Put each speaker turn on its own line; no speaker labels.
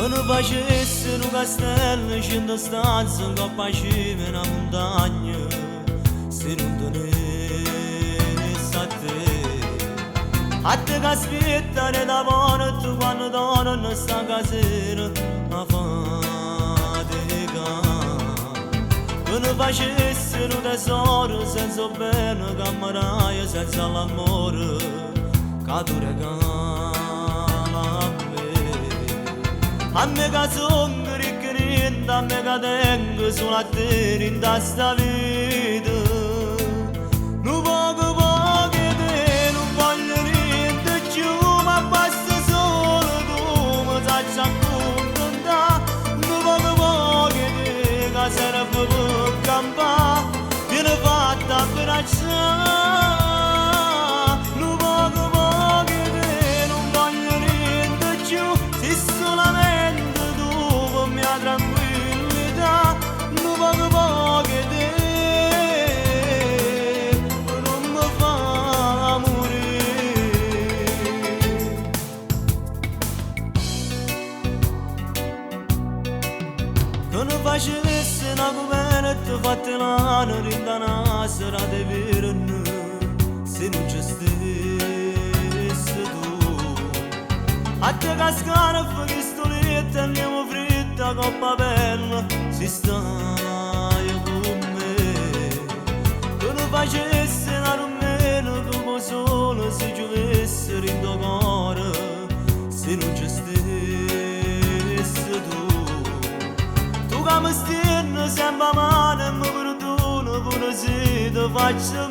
Quando facesse un castello scendo stanza in coppa a cima una montagna se non tenesse a te che aspettare da porta quando torno sta casera a fatica quando facesse un tesoro senza bene cameraia senza l'amore che tu regala a me che sono riccherinda, a me che tengo solo a te in sta vita. Non poco poco te, non voglio niente più, ma basta solo tu, mi sai accontentare. Non poco poco te, che serve per campare, viene fatta per acciare. Tranquillità, non poco poco te, non mi fa morire. Quando facessi una coperta fatta l'anno rinda una sera di verno, se non ci stessi tu, a te cascare fuori stoletta andiamo freddi. Coppa bella si stai con me quando facesse la rumena come solo si giovesse in tuo cuore se non ci stessi tu che mi stieni sempre a mano e mi perdono pure se ti faccio